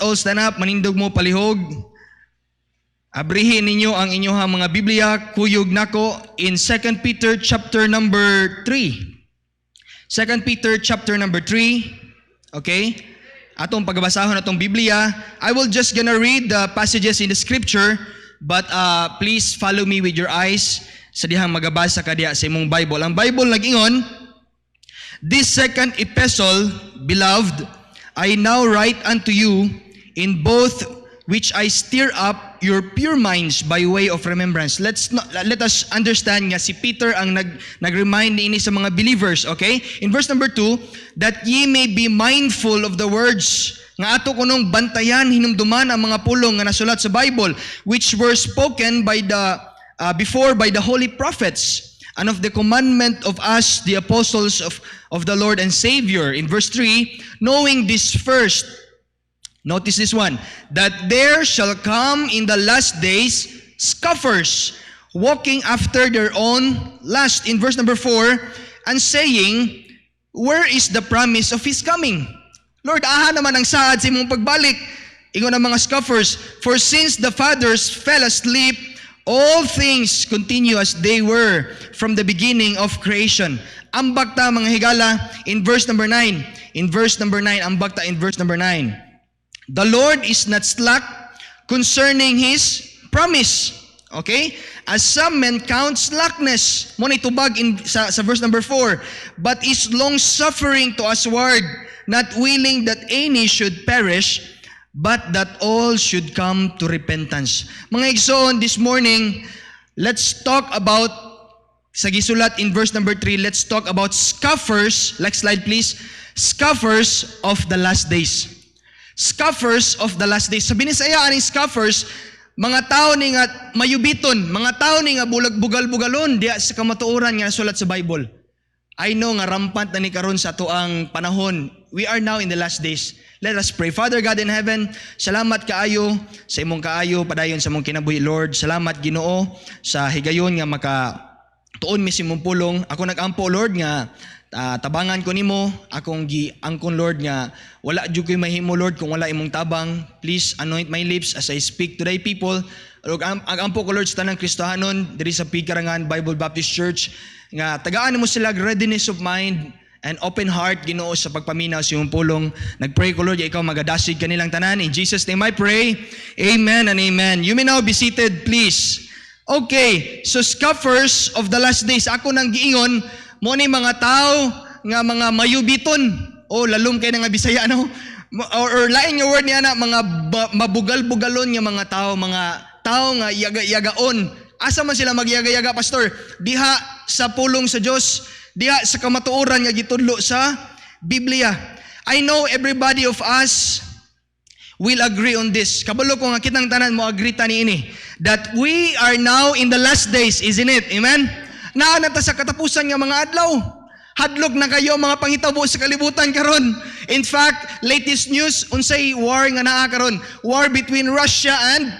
all stand up, manindog mo palihog. Abrihin ninyo ang inyong mga Biblia, kuyog nako in 2 Peter chapter number 3. 2 Peter chapter number 3. Okay? Atong pagbasahon atong Biblia. I will just gonna read the passages in the scripture, but please follow me with your eyes sa dihang magabasa kadiya sa imong Bible. Ang Bible nag-ingon, this second epistle, beloved, I now write unto you in both which I stir up your pure minds by way of remembrance. Let us understand nga si Peter ang nag-remind ini sa mga believers, okay? In verse number 2, that ye may be mindful of the words nga ato kunong bantayan hinumduman ang mga pulong nga nasulat sa Bible, which were spoken by before by the holy prophets, and of the commandment of us, the apostles of the Lord and Savior. In verse 3, knowing this first, notice this one, that there shall come in the last days scoffers, walking after their own lust. In verse number 4, and saying, where is the promise of His coming? Lord, aha naman ang saad sa imong pagbalik. Ingon ang mga scoffers, for since the fathers fell asleep, all things continue as they were from the beginning of creation. Ambag ta mga higala in verse number 9. In verse number 9, ambag ta in verse number 9. The Lord is not slack concerning His promise. Okay? As some men count slackness. Muna itubag sa verse number 4. But is long-suffering to usward, not willing that any should perish, but that all should come to repentance. Mga igsoon, this morning, let's talk about, sa gisulat in verse number 3, let's talk about scoffers. Next slide please. Scoffers of the last days. Scoffers of the last days. Sabi ni saya aning scoffers, mga tao ni nga mayubiton, mga tao ni nga bugal-bugalon diya sa kamatuoran nga nasulat sa Bible. I know nga rampant na ni karon sa tuang panahon. We are now in the last days. Let us pray. Father God in heaven, salamat kaayo sa imong kaayo padayon sa imong kinabuhi, Lord. Salamat Ginoo sa higayon nga tuon mi sa imong pulong. Ako nag-ampo, Lord, nga tabangan ko nimo, akong giangkon, Lord, nga wala jud koy mahimo, Lord, kung wala imong tabang. Please anoint my lips as I speak to thy people. Ang ampo ko, Lord, sa tanang Kristohanon diri sa Pigkarangan Bible Baptist Church, nga tagaan mo sila readiness of mind and open heart, Ginoo, sa pagpaminaw sa imong pulong. Nagpray ko, Lord, ikaw magadasig kanilang tanan. In Jesus' name I pray. Amen and amen. You may now be seated, please. Okay, so scoffers of the last days. Ako nang giingon, mo ni mga tao nga mga mayubiton, o lalom kay nga Bisaya, no? Or lain nga word niya na, mga mabugal-bugalon nga mga tao nga yaga-yagaon. Asa man sila magyaga-yaga, pastor? Diha sa pulong sa Dios, diha sa kamatuoran nga gitudlo sa Biblia. I know everybody of us will agree on this. Kabalo ko nga kitang tanan mo agree tani ini that we are now in the last days, isn't it? Amen? Naanata sa katapusan nga mga adlaw. Hadlok na kayo mga pangitabo sa kalibutan karon. In fact, latest news, unsay war nga naa karon? War between Russia and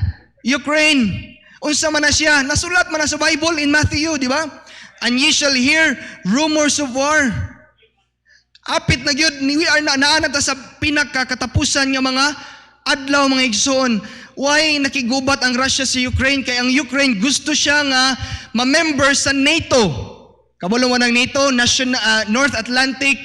Ukraine. Unsa man na siya? Nasulat man na sa Bible in Matthew, di ba? And ye shall hear rumors of war. Apit na gyud, we are naanata sa pinakakatapusan nga mga adlaw, mga igsoon. Why nakigubat ang Russia sa Ukraine? Kaya ang Ukraine gusto siya nga ma-member sa NATO. Kabalo mo ng NATO, North Atlantic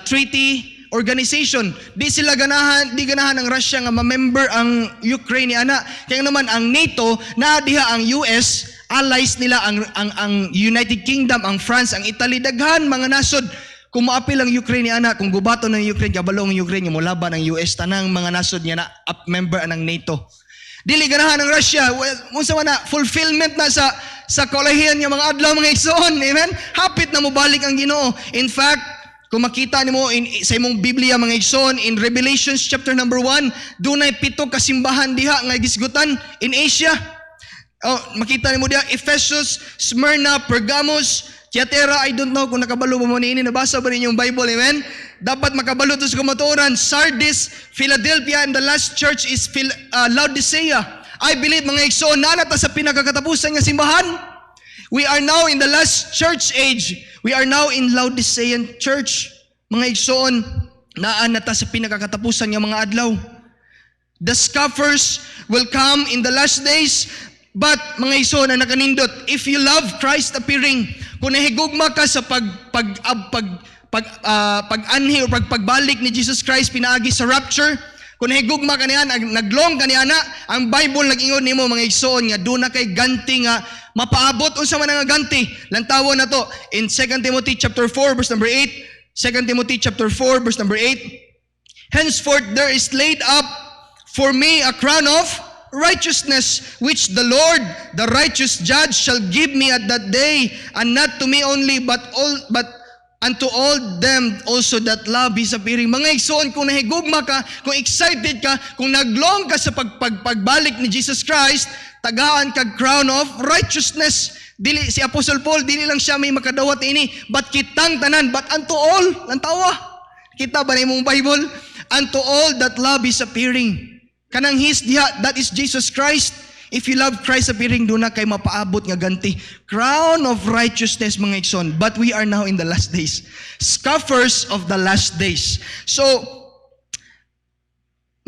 Treaty Organization. Di ganahan ang Russia nga ma-member ang Ukraine ana. Kaya naman ang NATO, na diha ang US, allies nila ang United Kingdom, ang France, ang Italy, daghan mga nasod. Kung maapil ang Ukraine ni anak, kung gubato ng Ukraine, kabalo ang Ukraine, yung mulaban ng US, tanang mga nasod niya na member ng NATO. Dili ganahan ng Russia, unsa man na, fulfillment na sa kolahian niya mga adlaw, mga igsoon, amen? Hapit na mo balik ang Ginoo. In fact, kung makita nimo sa imong Biblia, mga igsoon, in Revelations chapter number 1, dunay 7 kasimbahan diha nga gisgutan in Asia. Makita nimo diha, Ephesus, Smyrna, Pergamos, Thyatira, I don't know kung nakabalo mo ini, nabasa ba ninyo yung Bible, amen? Dapat makabalo to sa kamatuoran. Sardis, Philadelphia, and the last church is Laodicea. I believe, mga igsoon, nalata sa pinakakatapusan nga simbahan. We are now in the last church age. We are now in Laodicean church. Mga igsoon, Naan na ta sa pinakakatapusan nga mga adlaw. The scoffers will come in the last days. But mga iso na nakanindot, if you love Christ appearing, kung nahigugma ka sa pag-anhi o pagbalik ni Jesus Christ pinaagi sa rapture, kung nahigugma ka niyan, naglong ka niyan na, ang Bible nag-ingon nimo mga igsoon nga doon na kay ganti nga mapaabot unsa man nga ganti. Lantawon na to in 2 Timothy chapter 4 verse number 8. 2 Timothy chapter 4 verse number 8. Henceforth there is laid up for me a crown of righteousness, which the Lord, the righteous judge, shall give me at that day, and not to me only, but unto all them also that love His appearing. Mga igsoon, kung nahigugma ka, kung excited ka, kung naglong ka sa pagbalik ni Jesus Christ, tagaan kag crown of righteousness. Dili si Apostle Paul, dili lang siya may makadawat ini, but kitang tanan, but unto all, lantawa. Kita ba na imong Bible? Unto all that love His appearing. Kanang His diha, that is Jesus Christ. If you love Christ appearing, doon na kay mapaabot nga ganti. Crown of righteousness, mga igsoon. But we are now in the last days. Scoffers of the last days. So,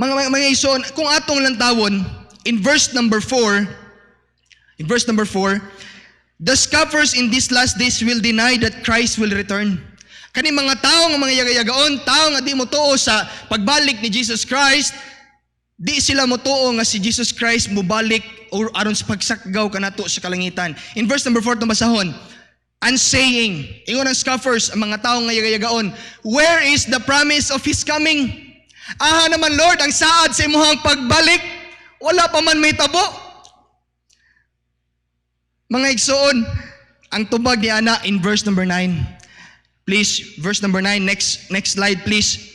mga igsoon, kung atong lantawon, in verse number 4, the scoffers in these last days will deny that Christ will return. Kani mga tao nga mga yagayagaon, tao nga di mo tuo sa pagbalik ni Jesus Christ, di sila motuo nga si Jesus Christ mubalik or aron sa pagsakgaw kanato sa kalangitan. In verse number 4 basahon, and saying, ingon ang scoffers, ang mga tao nga yagayagaon, where is the promise of His coming? Aha naman Lord, ang saad sa imuhang pagbalik, wala pa man may tabo. Mga igsoon, ang tubag ni ana in verse number 9. Please, verse number 9, next slide please.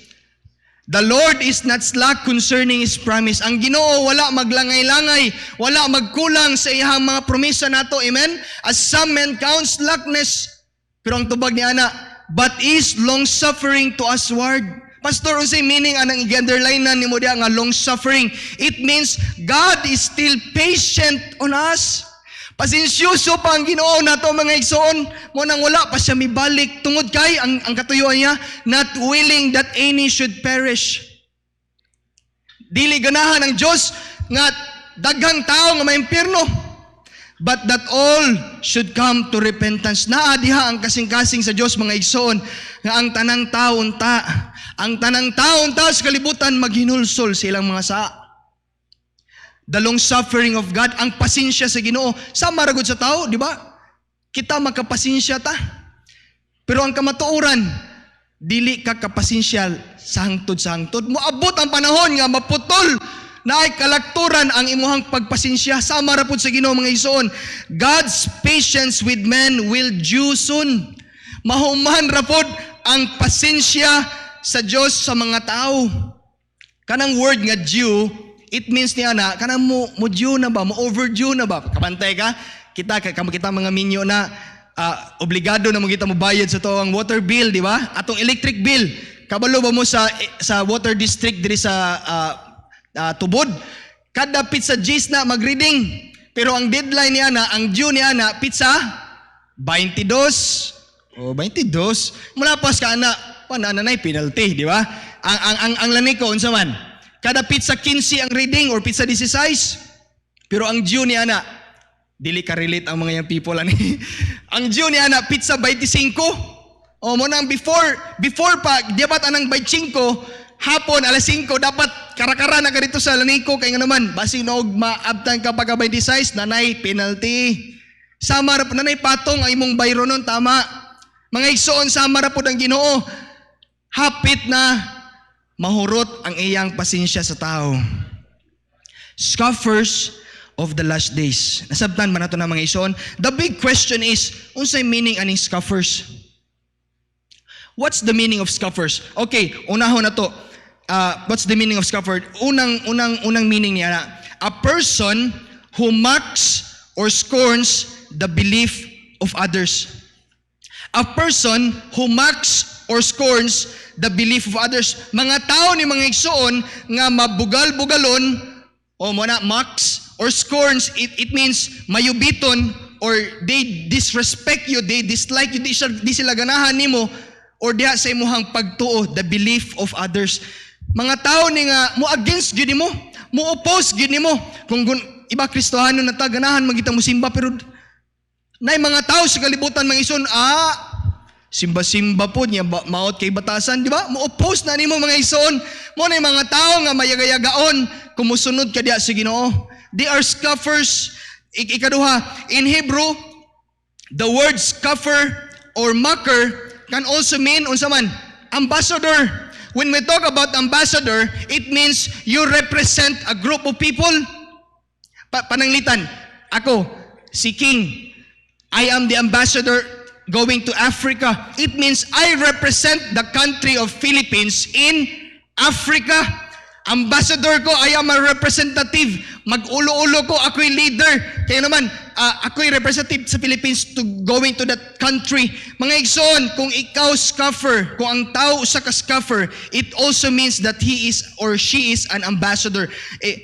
The Lord is not slack concerning His promise. Ang Ginoo wala maglangay-langay, wala magkulang sa iyang mga promesa nato. Amen? As some men count slackness. Pero ang tubag ni ana, but is long-suffering to usward. Pastor, unsay meaning anang i-underline na ni mo diya nga long-suffering? It means God is still patient on us. Pasensyoso pa ang Ginoo nato mga igsoon, mo nang wala pa siya mibalik tungod kay ang katuyuan niya, not willing that any should perish. Dili ganahan ng Dios nga daghang tao nga maimpierno, but that all should come to repentance. Naa diha ang kasing-kasing sa Dios mga igsoon nga ang tanang taon ta sa kalibutan maghinulsol sa ilang mga saa. The long suffering of God, ang pasensya sa Ginoo. Sama ra gud sa tao, di ba? Kita makapasensya ta. Pero ang kamatuoran, dili ka kapasensya sa hangtod. Moabot ang panahon nga maputol na ay kalakturan ang imuhang pagpasensya. Sama ra pud sa Ginoo mga igsoon. God's patience with men will due soon. Mahuman ra pud ang pasensya sa Dios sa mga tao. Kanang word nga due, it means niya na, kanang mo due na ba? Mo overdue na ba? Kapantay ka? Kita mga minyo na obligado na mo kita mo bayad sa to ang water bill, di ba? Atong electric bill. Kabalo ba mo sa water district diri sa Tubod? Kada pizza G's na mag-reading. Pero ang deadline niya na, ang due niya na, pizza 22. O, 22. Mula pas ka na, pananay penalty, di ba? Ang lani ko, unsa man? Kada pizza 15 ang reading or pizza 16. Pero ang due ni ana, dili ka relate ang mga young people ani. Ang due ni ana pizza 25. O mo nang before pa dapat anang 25 hapon alas 5 dapat karakara na ka dito sa laniko kay nga naman basig noog maabtan ka pagka 26 nanay penalty. Sama ra nanay patong ang imong bayro nun tama. Mga igsoon sama ra pud ang Ginoo. Hapit na mahurot ang iyang pasensya sa tao. Scoffers of the last days. Nasabtan man nato na mga igsoon. The big question is, unsay meaning aning scoffers? What's the meaning of scoffers? Okay, unahon na to. What's the meaning of scoffer? Unang meaning niya na, a person who mocks or scorns the belief of others. A person who mocks or scorns the belief of others. Mga tao ni mga igsoon nga mabugal-bugalon o muna mocks or scorns, it means mayubiton or they disrespect you, they dislike you, di sila ganahan nimo or diha sa imuhang pagtuo, the belief of others. Mga tao ni nga mo against gyud nimo, mo oppose gyud nimo. Kung iba Kristohano na ta ganahan magita mo simba, pero nay mga tao sa kalibutan mga ison, simba-simba po niya maot kay batasan, di ba? Mo oppose na nimo mga ison. Mo na mga tao nga mayagayagaon kumusunod ka diha sa Ginoo. They are scoffers. Ikaduha, in Hebrew, the word scoffer or mocker can also mean unsa man, ambassador. When we talk about ambassador, it means you represent a group of people. Pananglitan, ako, si King, I am the ambassador going to Africa. It means I represent the country of Philippines in Africa. Ambassador ko, I am a representative. Mag-ulo-ulo ko, ako'y leader. Kaya naman, ako'y representative sa Philippines to going to that country. Mga igsoon, kung ikaw scoffer, kung ang tao sa ka-scoffer, it also means that he is or she is an ambassador.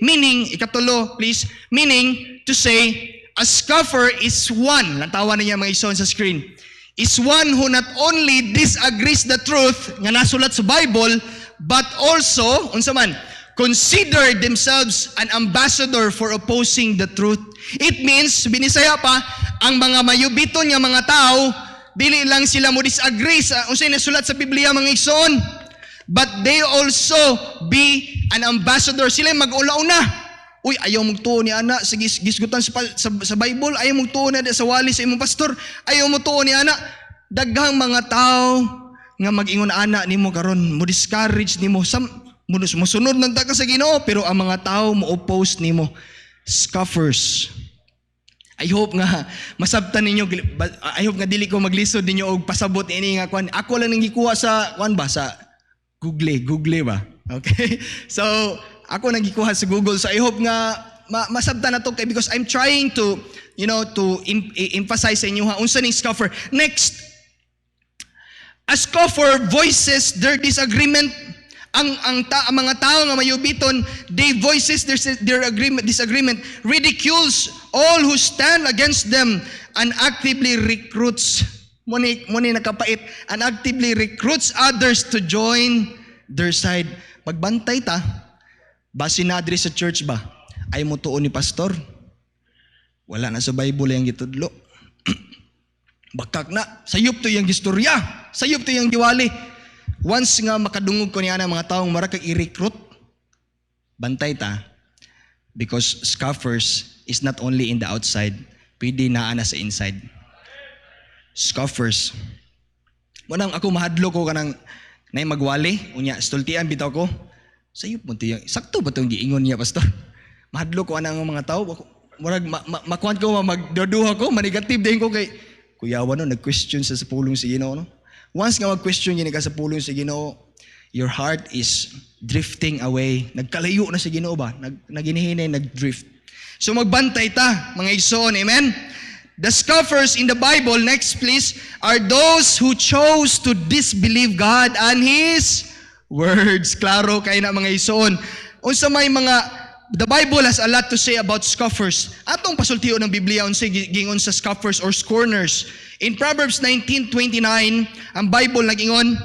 Meaning, ikatulo, please, meaning to say, a scoffer is one, natawa na niya mga igsoon sa screen, is one who not only disagrees the truth nga nasulat sa Bible, but also, unsa man, consider themselves an ambassador for opposing the truth. It means, binisaya pa, ang mga mayubiton nga mga tao, dili lang sila mo disagree sa unsay nasulat sa Biblia mga igsoon, but they also be an ambassador. Sila mag-ula-una. Uy, ayaw mong tuo ni ana sa gisgutan sa Bible, ayaw mong tuo na sa wali sa imong pastor, ayaw mo tuo ni ana. Daghang mga tao nga mag-ingon ana nimo karon, mo discourage nimo, musunod ng taka sa Ginoo, pero ang mga tao mo oppose nimo, scoffers. I hope nga masabtan ninyo, I hope nga dili ko maglisod ninyo og pasabot ini nga kwan. Ako lang nang gikuha sa kwan ba sa Google ba? Okay? So ako nang gikuha sa Google, so I hope nga masabtan na to kay, because I'm trying to emphasize sa inyo unsa ning scoffer. Next, a scoffer voices their disagreement. Ang mga tao nga mayubiton, they voices their disagreement, ridicules all who stand against them, and actively recruits, muni nakapait, and actively recruits others to join their side. Pagbantay ta, base na adri sa church ba, ay mo tuon ni pastor, wala na sa Bible yung gitudlo. Bakak na, sayop to yung istorya, sayop to yung diwali. Once nga makadungog ko niya ng mga taong marakag i-recruit, bantay ta, because scoffers is not only in the outside, pwede naana sa inside. Scoffers. Munang ako mahadlo ko kanang nay magwali, unya stultian bitaw ko. Sayop mo tiyo. Sakto ba tong giingon niya pastor? Mahadlo ko anang mga tao, murag makuan ko magduduha ko, manigative din ko kay kuyawan no, nag-question sa pulong si Ginoo no. Once nga mag-question yun ka sa pulong si Ginoo, your heart is drifting away. Nagkalayo na si Ginoo ba? Naginihinay, nag-drift. So magbantay ta, mga igsoon, amen? The scoffers in the Bible, next please, are those who chose to disbelieve God and His words. Klaro kayo na mga igsoon. Unsa may the Bible has a lot to say about scoffers. Atong pasultiyo ng Biblia unsay gingon sa scoffers or scorners. In Proverbs 19:29, ang Bible nagingon,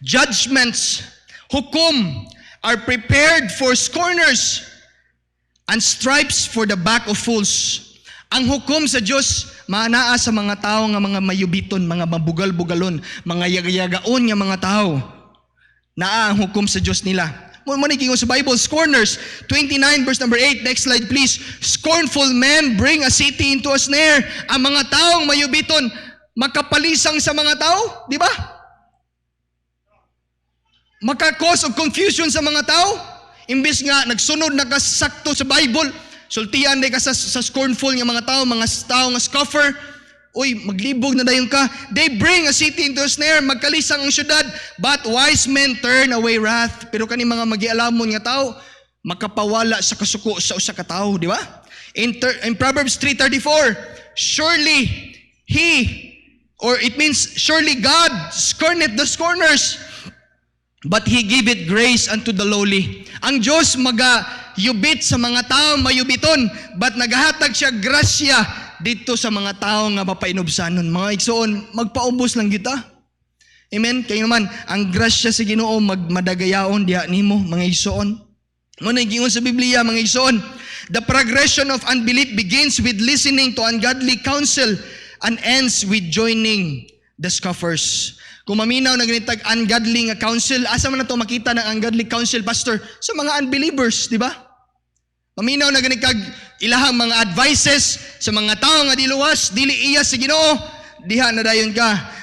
judgments, hukom, are prepared for scorners, and stripes for the back of fools. Ang hukom sa Dios manaa sa mga tao nga mga mayubiton, mga mabugal-bugalon, mga yagayagaon nga mga tao. Naa ang hukom sa Dios nila. Muna gingon sa Bible, scorners, 29 verse number 8, next slide please. Scornful men bring a city into a snare. Ang mga taong mayubiton, makapalisang sa mga tao, di ba? Maka-cause of confusion sa mga tao. Imbis nga, nagsunod, nakasakto sa Bible, sultian na ka sa scornful nga mga tao nga scoffer, uy, maglibog na dayon ka. They bring a city into a snare, magkalisang ang syudad, but wise men turn away wrath. Pero kani mga magialamon nga tao, makapawala sa kasuko sa usa ka tao, di ba? In Proverbs 3:34, surely surely God scorneth the scorners, but He giveth grace unto the lowly. Ang Diyos yubit sa mga tao mayubiton, but nagahatag siya grasya dito sa mga tao nga mapainubsanon. Mga igsoon, magpaubos lang kita. Amen. Kayo naman, ang grasya sa Ginoo madagayaon diha nimo mga igsoon. Mo na giingon sa Biblia mga igsoon, the progression of unbelief begins with listening to ungodly counsel and ends with joining the scoffers. Kung maminaw na ganitag ungodly nga counsel, asa man na to makita ng ungodly counsel, pastor? Sa mga unbelievers, di ba? Maminaw na ganitag ilahang mga advices sa mga tao nga diluwas, dili iya sa Ginoo, diha na dayon ka,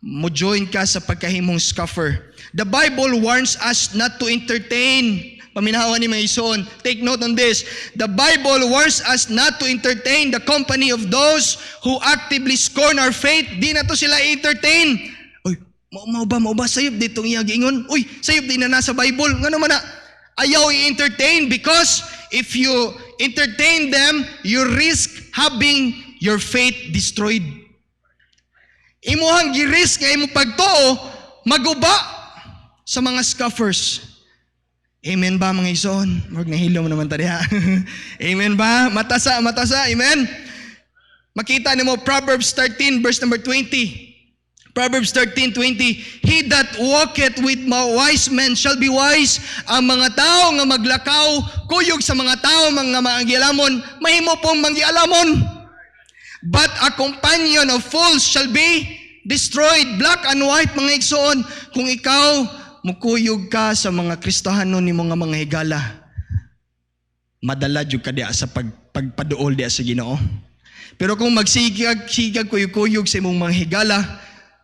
mo join ka sa pagkahimong scoffer. The Bible warns us not to entertain, paminawan ni mga igsoon, take note on this, the Bible warns us not to entertain the company of those who actively scorn our faith. Di na to sila entertain. Uy, mau ba sayop ditong iya giingon? Uy, sayop di na nasa Bible. Ngano man na ayaw i-entertain, because if you entertain them, you risk having your faith destroyed. Imuhang gi-risk nga imo pagtuo maguba sa mga scoffers. Amen ba mga igsoon? Wag nahilo mo naman ta diha. Amen ba? Matasa, amen. Makita nimo Proverbs 13 verse number 20. Proverbs 13:20, he that walketh with wise men shall be wise. Ang mga tao nga maglakaw, kuyog sa mga tao mga manggialamon, mahimo pong manggialamon. But a companion of fools shall be destroyed. Black and white mga igsoon, kung ikaw mukuyog ka sa mga Kristohanon ni mga higala, madala jud ka diha sa pagpaduol diha sa Ginoo. Pero kung magsigag kuyog sa imong mga higala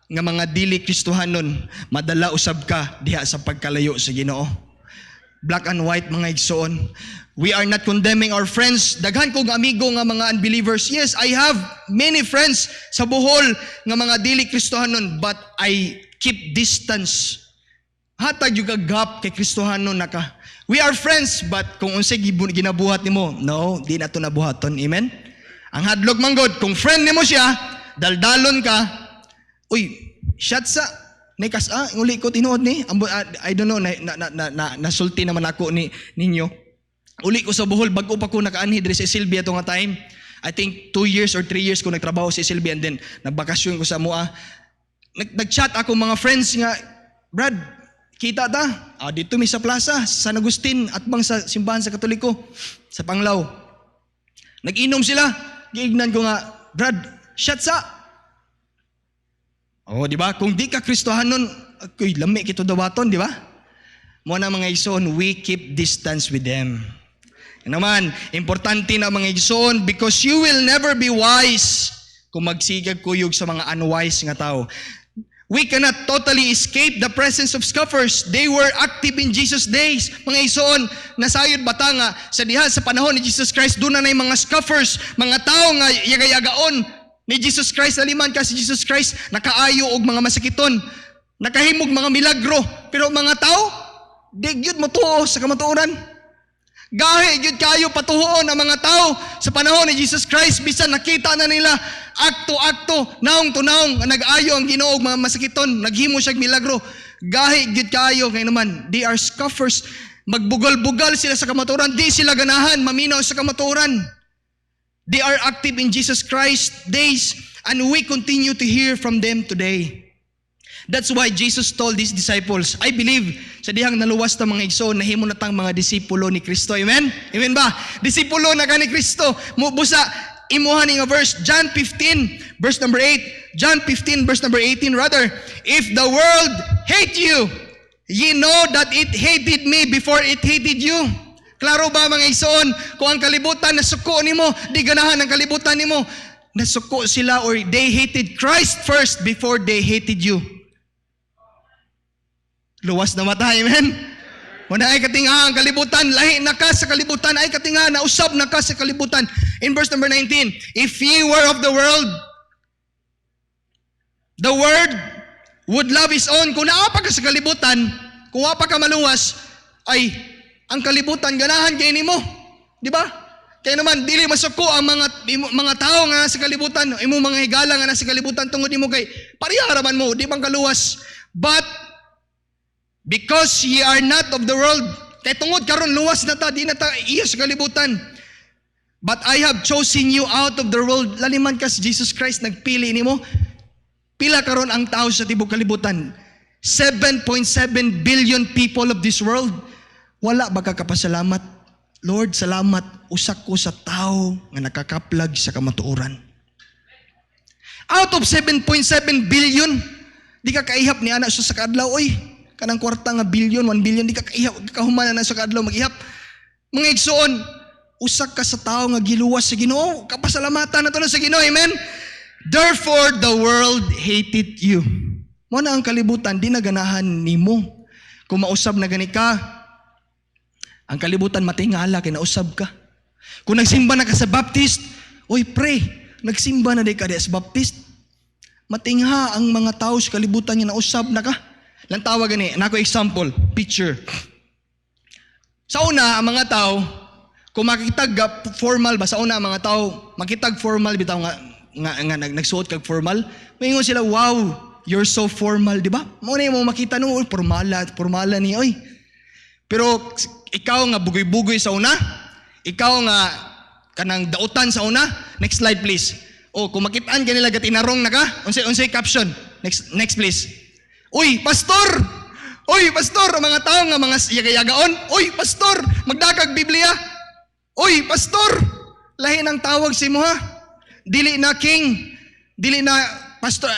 nga mga dili Kristohanon, madala usab ka diha sa pagkalayo sa Ginoo. Black and white mga igsoon. We are not condemning our friends. Daghan kong amigo nga mga unbelievers. Yes, I have many friends sa Bohol nga mga dili Kristohanon, but I keep distance. Hatag yung gap kay Kristohanon naka. We are friends, but kung unsay ginabuhat nimo, no, di na to nabuhaton. Amen. Ang hadlok manggod, kung friend nimo siya, daldalon ka, uy, shot sa nekas uli ko tinuod ni. I don't know, nasulti naman ako ninyo. Uli ko sa Bohol, bago pa ko nakaanhi diri sa Silvia to nga time. I think 2 years or 3 years ko nagtrabaho sa Silvia, and then nagbakasyon ko sa Mua. Nag-chat ako mga friends nga, Brad, kita ta? Dito mi sa plaza, sa San Agustin, at bang sa simbahan sa Katoliko, sa Panglao. Nag-inom sila. Giignan ko nga, Brad, shot sa. Di ba? Kung di ka Kristohanon, lami kito dawaton, di ba? Muna mga igsoon, we keep distance with them. Naman, importante na mga igsoon, because you will never be wise kung magsigag kuyog sa mga unwise nga tao. We cannot totally escape the presence of scoffers. They were active in Jesus' days. Mga igsoon, nasayod bata nga sa diha sa panahon ni Jesus Christ, doon na mga scoffers, mga tao nga yagayagaon ni Jesus Christ, aliman ka si Jesus Christ, nakaayo og mga masakiton, nakahimog mga milagro, pero mga tao, di gyud mo tuo sa kamatuoran. Gahi gyud kayo patuhoon ang mga tao sa panahon ni Jesus Christ, bisan nakita na nila akto-akto, naong to naong nag-ayo ang Ginoo og mga masakiton, naghimo siya milagro. Gahi gyud kayo kay naman, they are scoffers. Magbugal-bugal sila sa kamatuoran, di sila ganahan maminaw sa kamatuoran. They are active in Jesus Christ days, and we continue to hear from them today. That's why Jesus told His disciples, I believe, sa dihang naluwas na mga igsoon, nahimo na tang mga disipulo ni Kristo. Amen? Amen ba? Disipulo na ka ni Kristo. Busa, imuhan nga verse, John 15, verse number 8. John 15, verse number 18, rather, if the world hate you, ye know that it hated me before it hated you. Klaro ba mga igsoon, kung ang kalibutan nasuko nimo, di ganahan ang kalibutan nimo, nasuko sila, or they hated Christ first before they hated you. Luwas na mata, amen? Wala ay katinga ang kalibutan, lahi na ka sa kalibutan, ay katinga na usab na ka sa kalibutan. In verse number 19, if ye were of the world would love his own. Kung naapa ka sa kalibutan, kung wapa ka maluwas, ay ang kalibutan ganahan kay nimo, di ba? Kaya naman dili masuko ang mga tao nga sa kalibutan, imo mga higala nga nasa kalibutan tungod nimo kay pareha raman mo, di bang kaluwas. But because ye are not of the world, kay tungod karon luwas na ta, di na ta iya sa kalibutan. But I have chosen you out of the world. Laliman ka si Jesus Christ nagpili nimo. Pila karon ang tao sa tibok kalibutan. 7.7 billion people of this world. Wala ba ka kapasalamat? Lord, salamat, usak ko sa tao nga nakakaplag sa kamatuoran. Out of 7.7 billion, di ka kaihap ni anak sa kadlaw, oy, kanang kwarta nga billion, 1 billion, di ka kaihap, di ka humana na sa kadlaw mag-ihap. Mga igsoon, usak ka sa tao nga giluwas sa Ginoo, kapasalamatan na to na sa Ginoo, amen? Therefore, the world hated you. Mo na ang kalibutan, di naganahan nimo. Kung mausab na gani ka, ang kalibutan matingala, kinausab ka. Kung nagsimba na ka sa Baptist, oy, pray, nagsimba na di ka sa Baptist, matingha ang mga tao sa kalibutan niya na usab na ka. Lang tawag gani, nako example, picture. Sa una, ang mga tao, kung makitag formal ba, sa una ang mga tao, makitag formal, bitaw nga nagsuot kag formal, maingon sila, wow, you're so formal, di ba? Muna mo makita nung, formala ni, oy. Pero ikaw nga bugoy-bugoy sa una, ikaw nga kanang dautan sa una, next slide please. O, kung makitaan ka nila gatinarong na ka, unsay caption. Next please. Uy, pastor! Uy, pastor! Ang mga tao nga mga yagayagaon. Uy, pastor! Magdakag Biblia. Uy, pastor! Lahi ng tawag si mo ha. Dili na king. Dili na pastor.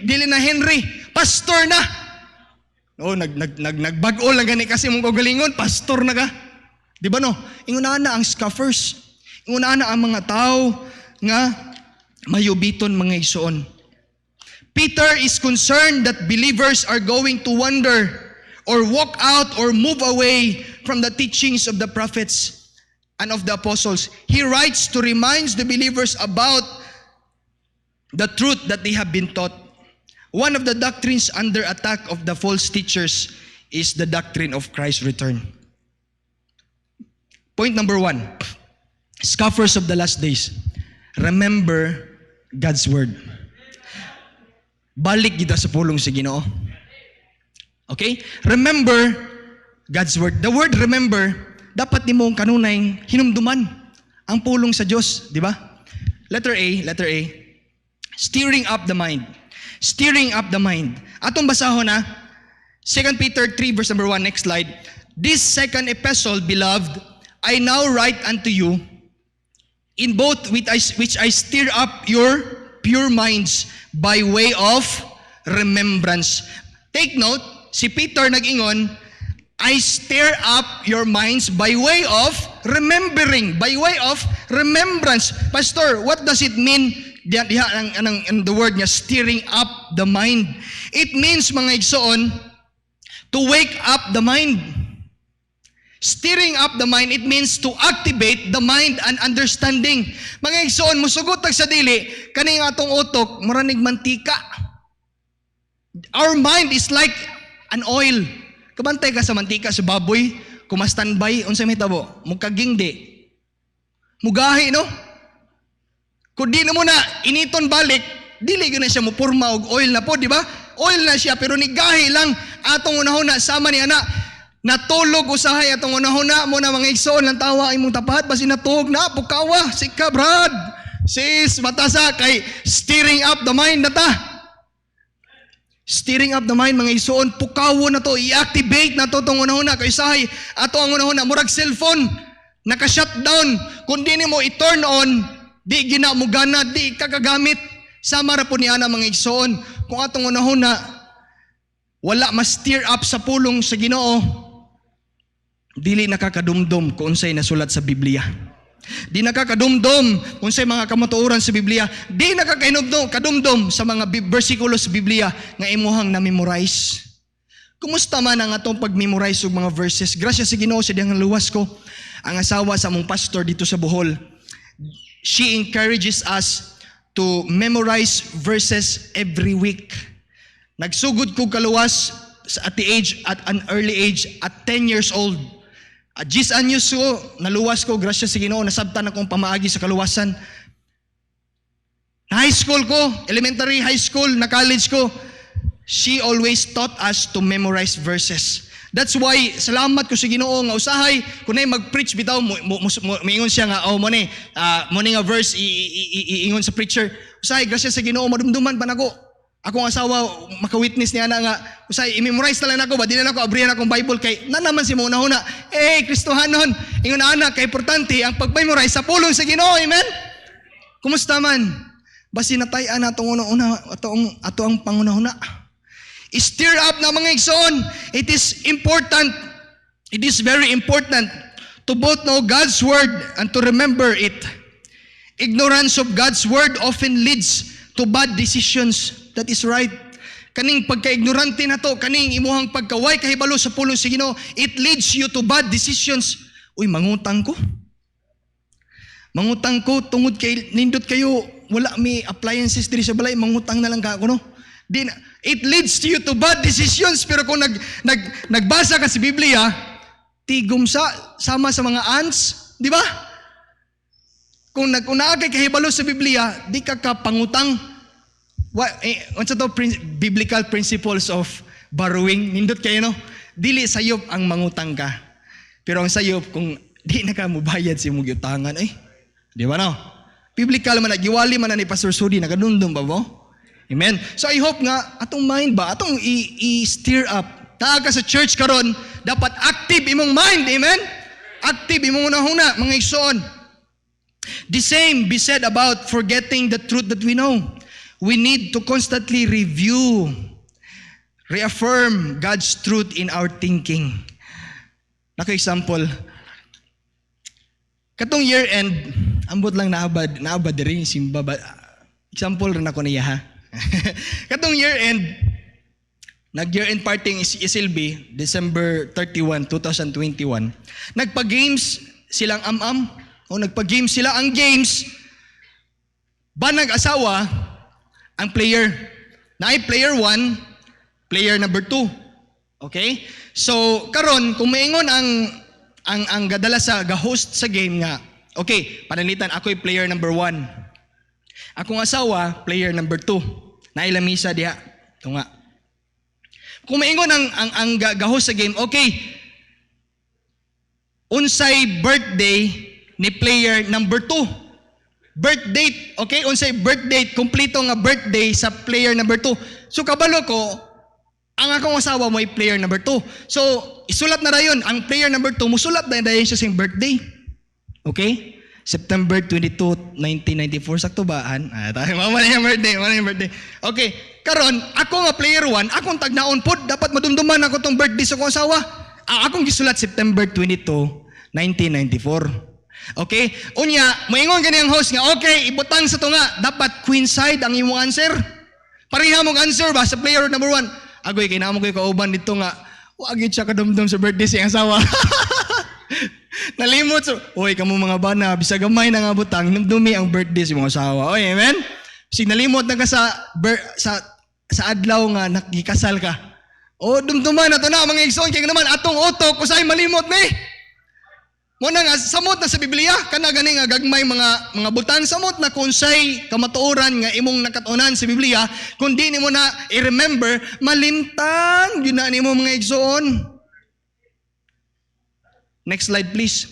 Dili na Henry. Pastor na. No, nagbag-o lang gani kasi mong kagalingon. Pastor na ka. Di ba no? Ingunahan na ang scoffers. Ingunahan na ang mga tao nga mayubiton mga igsoon. Peter is concerned that believers are going to wander or walk out or move away from the teachings of the prophets and of the apostles. He writes to remind the believers about the truth that they have been taught. One of the doctrines under attack of the false teachers is the doctrine of Christ's return. Point number 1, scoffers of the last days. Remember God's word. Balik kita sa pulong sa Ginoo. Okay? Remember God's word. The word remember, dapat nimo kanunay hinumduman ang pulong sa Dios, di ba? Letter A. Stirring up the mind. Stirring up the mind. Atong basahon na 2 Peter 3 verse number 1, next slide. This second epistle, beloved, I now write unto you in both which I stir up your pure minds by way of remembrance. Take note, si Peter nag-ingon, I stir up your minds by way of remembering, by way of remembrance. Pastor, what does it mean? Diha ang the word niya, stirring up the mind. It means, mga igsoon, to wake up the mind. Stirring up the mind, it means to activate the mind and understanding. Mga igsoon, musugot tag sa dili, kaning atong utok, muranig mantika. Our mind is like an oil. Kabantay ka sa mantika sa baboy, kumastanbay, unsay may tabo, mukaging di. Mugahi, no? Kung di na mo na initon balik, dili na siya mupurma og oil na po, di ba? Oil na siya, pero nigahi lang atong unahuna sama ni ana. Natulog usahay atong unahuna mo na mga igsoon lang tawa imong tapat basi natulog na pukawa sika brad. Sis matasa kay stirring up the mind na ta. Stirring up the mind mga igsoon, pukawo na to, i-activate na to tong unahuna kay usahay ato ang unahuna murag cellphone naka-shutdown. Kung di nimo i-turn on, di gina mo gana, di kakagamit. Sama ra po ni ana mga igsoon. Kung atong unahuna wala ma-stir up sa pulong sa Ginoo, dili nakakadumdum kung unsay nasulat sa Biblia. Di nakakadumdum kung unsay mga kamatuoran sa Biblia. Di nakakadumdum sa mga bersikulo sa Biblia nga imuhang na-memorize. Kumusta man ang atong pag-memorize og mga verses? Grasya sa Ginoo sa dihang luwas ko. Ang asawa sa among pastor dito sa Bohol, she encourages us to memorize verses every week. Nagsugod ko kaluwas at an early age, at 10 years old. At 10 anyos ko, naluwas ko, grasya sa Ginoo, nasabtan akong pamaagi sa kaluwasan. Na high school ko, elementary, high school, na college ko, she always taught us to memorize verses. That's why, salamat ko sa Ginoo nga usahay, kung na'y mag-preach bitaw, maingon siya nga, mo ni nga verse, iingon sa preacher, usahay, grasya sa Ginoo, madumduman pa nako. Akong asawa maka-witness niya na nga usay i-memorize na lang ako ba di na ako abrihan akong Bible kay na naman si mo una. Kristohanon, ingon anak kay importante ang pag-memorize sa pulong sa Ginoo. Amen. Kumusta man? Basi natay-an atong una ato ang pangunahuna. Stir up na mga igsoon. It is important. It is very important to both know God's word and to remember it. Ignorance of God's word often leads to bad decisions. That is right. Kaning pagka-ignorante na to, kaning imuhang pagkaway kahibalo sa pulong sa Ginoo, it leads you to bad decisions. Uy, mangutang ko. Mangutang ko tungod kay nindot kayo, wala mi appliances diri sa balay, mangutang na lang ka ako no. It leads you to bad decisions, pero kung nagbasa ka sa Biblia, tigom sama sa mga ants, di ba? Kung naagay kahibalo sa Biblia, di ka kapangutang. What's ito? Biblical principles of borrowing. Nindot kayo, no? Dili sayop ang mangutang ka. Pero ang sayop, kung di na ka mubayad si mong utangan, di ba, no? Biblical man, giwali man na ni Pastor Sudi, naganundong ba mo? Amen? So I hope nga, atong mind ba, atong i-stir up. Taka sa church karon, dapat active imong mind. Amen? Active imong unahuna, mga igsoon. The same be said about forgetting the truth that we know. We need to constantly review, reaffirm God's truth in our thinking. Naka-example, katong year-end, ambot lang naabad rin, simba ba? Example rin ako niya ha. Katong year-end, nag-year-end party ng SLB, December 31, 2021. Nagpa-games silang o nagpa-games sila. Ang games, banag asawa, ang player. Na ay player 1, player number 2. Okay? So, karon kung maingon ang gadala sa ga-host sa game nga, okay, panalitan ako'y player number 1. Akong asawa, player number 2. Nailamisa diha. Ito nga. Kung maingon ang ga-host sa game, okay, unsay birthday ni player number 2. Birth date, okay? Unsay birth date, kumpleto nga birthday sa player number 2. So kabalo ko, ang akong asawa mo ay player number 2. So, isulat na dayon, ang player number 2, musulat na dayon siya sa birthday. Okay? September 22, 1994, sakto ba? Mama na yung birthday. Okay, karon ako nga player 1, akong tagnaon pod, dapat madumduman ako tong birthday sa akong asawa. Akong gisulat September 22, 1994. Okay? Unya, moingon gani ang host nga, okay, ibutang sa to nga, dapat queen side ang imong answer. Pareha mong answer ba sa player number 1? Agoy, kay naman ko'y kauban dito nga, wag siya kadumdum sa birthday sa iyang asawa. Nalimot. So, oy, kamo mga bana, bisag gamay na nga butang, dumdumi ang birthday sa imong asawa. Oy, amen? Sig nalimot na ka sa adlaw nga nakikasal ka. O, dumduman na to na, mga igsoon, kaya naman, atong utok, kusay malimot ni. Muna nga, samot na sa Biblia, kana gani nga gagmay mga butang, samot na kunsay kamatuoran nga imong nakatunan sa Biblia, kundi nimo na i-remember, malimtan, yun na nimo mga igsoon. Next slide please.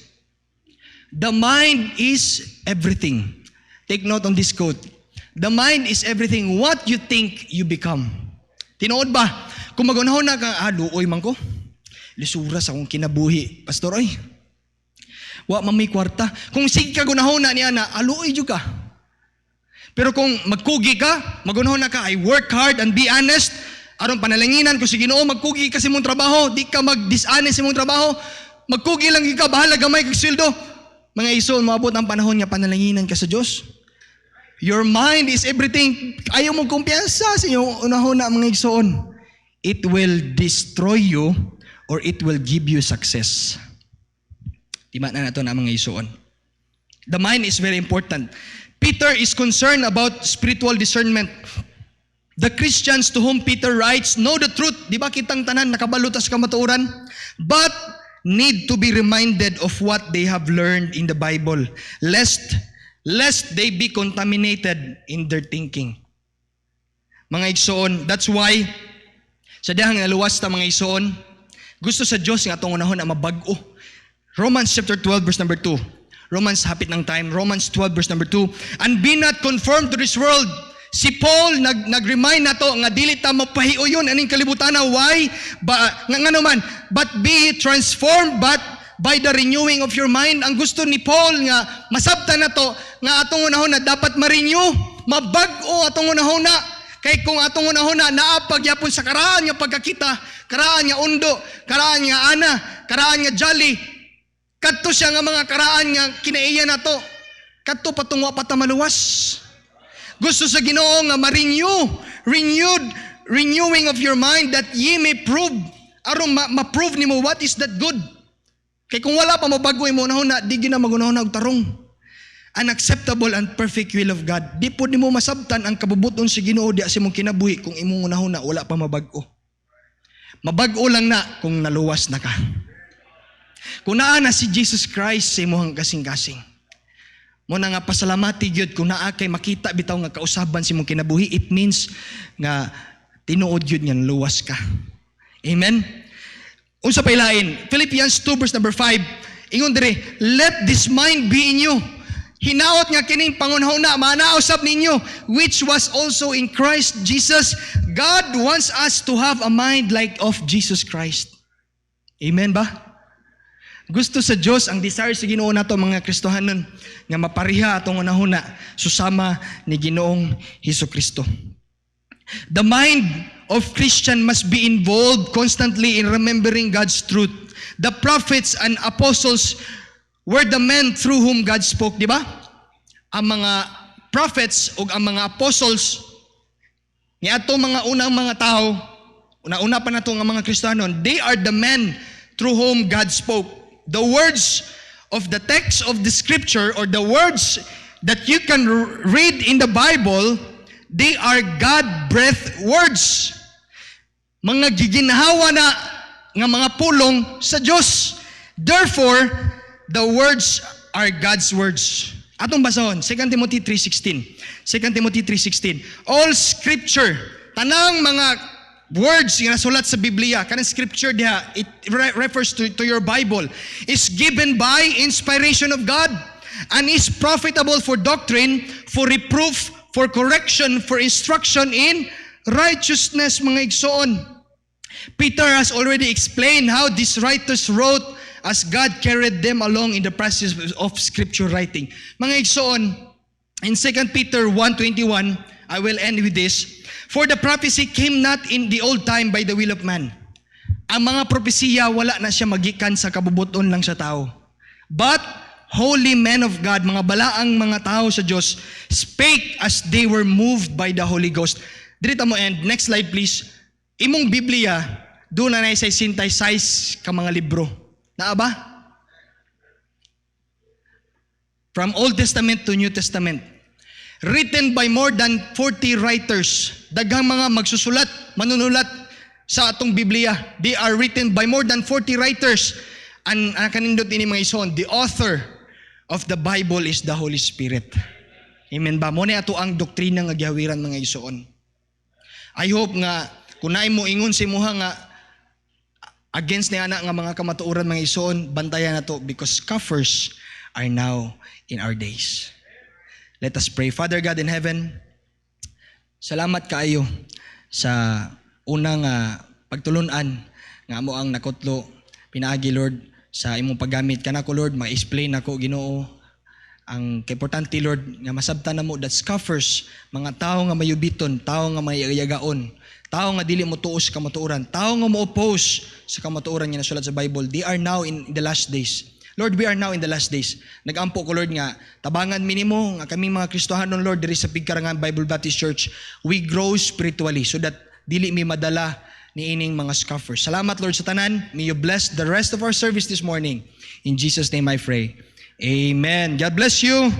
The mind is everything. Take note on this quote. The mind is everything. What you think, you become. Tinuod ba? Kung magunahon na ka, luoy man ko. Lisura sa akong kinabuhi. Pastor, oy. Wa mamay kwarta. Kung sige ka gunahon na niya na, aluoy jud ka. Pero kung magkugi ka, magunahon na ka, I work hard and be honest. Aron panalanginan, kung sige Ginoo, magkugi ka sa imong trabaho, di ka mag-dishonest sa imong trabaho, magkugi lang ka, bahala gamay kag sweldo. Mga igsoon, maabot ang panahon nga panalanginan ka sa Dios. Your mind is everything. Ayaw mong kumpiyansa sa iyong unahon na mga igsoon. It will destroy you or it will give you success. Tima na nato na mga igsoon. The mind is very important. Peter is concerned about spiritual discernment. The Christians to whom Peter writes know the truth. Di ba kitang tanan nakabalutas kamatuoran? But need to be reminded of what they have learned in the Bible, lest they be contaminated in their thinking. Mga igsoon, that's why sa dihang naluwas ta mga igsoon, gusto sa Dios nga atong unahon na mabag-o. Romans chapter 12 verse number 2. Romans, hapit ng time. Romans 12 verse number 2. And be not conformed to this world. si Paul nag-remind nato nga dili ta mapahiuyon aning kalibutan. Why? Nga naman, but be transformed by the renewing of your mind. Ang gusto ni Paul nga masabtan nato nga atong unahon na dapat ma-renew, mabag-o atong unahon na. Kay kung atong unahon na naapag yapon sa karaan nga pagkakita, karaan nga undo, karaan nga ana, karaan nga jolly, kadto siya nga mga karaan nga kinaiya nato, kadto patungwa patamaluwas. Gusto sa Ginoo nga renewing of your mind that ye may prove, aron ma-prove nimo what is that good. Kay kung wala pa mabago imo unahon na, di gina magunahon na og tarong. An acceptable and perfect will of God. Di po nimo masabtan ang kabubuton si Ginoo di sa imong kinabuhi kung imong unahon na wala pa mabag-o. Mabag-o lang na kung naluwas na ka. Kung naa na si Jesus Christ sa imong kasing-kasing. Mo na nga pasalamati gyud kung naa kay makita bitaw nga kausaban si imong kinabuhi, it means nga tinuod gyud nga luwas ka. Amen. Unsa pa ilain? Philippians 2 verse number 5. Ingon dire, let this mind be in you. Hinaot nga kining pangunahuna manausab ninyo, which was also in Christ Jesus. God wants us to have a mind like of Jesus Christ. Amen ba? Gusto sa Dios ang desire sa Ginoo nato mga Kristohanon nga mapariha atong unahuna susama ni Ginoong Hesukristo. The mind of Christian must be involved constantly in remembering God's truth. The prophets and apostles were the men through whom God spoke, di ba? Ang mga prophets o ang mga apostles, ni ato mga unang mga tao, una pa na ito ang mga Kristiyanon, they are the men through whom God spoke. The words of the text of the scripture or the words that you can read in the Bible, they are God-breathed words. Mga giginhawa na nga mga pulong sa Diyos. Therefore, the words are God's words. Atong basahon, 2 Timothy 3:16. 2 Timothy 3:16. All scripture, tanang mga words nga nasulat sa Biblia, kanang scripture diha, it refers to your Bible, is given by inspiration of God and is profitable for doctrine, for reproof, for correction, for instruction in righteousness, mga igsoon. Peter has already explained how these writers wrote as God carried them along in the process of scripture writing. Mga igsoon, in 2 Peter 1:21, I will end with this. For the prophecy came not in the old time by the will of man. Ang mga propesiya, wala na siya magikan sa kabubuton lang sa tao. But holy men of God, mga balaang mga tao sa Diyos, spake as they were moved by the Holy Ghost. Dirita mo end. Next slide please. Imong Biblia, doon na sa synthesize ka mga libro. Naa ba? From Old Testament to New Testament. Written by more than 40 writers. Daghang mga magsusulat, manunulat sa atong Biblia. They are written by more than 40 writers. And kanindot ini mga ison, the author of the Bible is the Holy Spirit. Amen ba? Mo ni ato ang doktrina nga gihawiran mga ison. I hope nga kunay mo ingon si muha nga against ni anak nga mga kamatuoran mga ison, bantayan na to because scoffers are now in our days. Let us pray. Father God in heaven, salamat kaayo sa unang pagtulunan nga amo ang nakutlo pinaagi Lord sa imong paggamit kanako Lord, ma-explain nako Ginoo ang importante Lord nga masabtan namo that scoffers, mga tao nga mayubiton, tao nga mayayagaon, tao nga dili mo tuos sa kamatuoran, tao nga mo-oppose sa kamatuoran nga nasulat sa Bible, they are now in the last days. Lord, we are now in the last days. Nag-ampo ko Lord nga tabangan minimo nga kaming mga Kristohanon Lord diri sa Pigkarangan Bible Baptist Church, we grow spiritually so that dili mi madala ni ining mga scoffers. Salamat Lord sa tanan. May you bless the rest of our service this morning. In Jesus' name I pray. Amen. God bless you.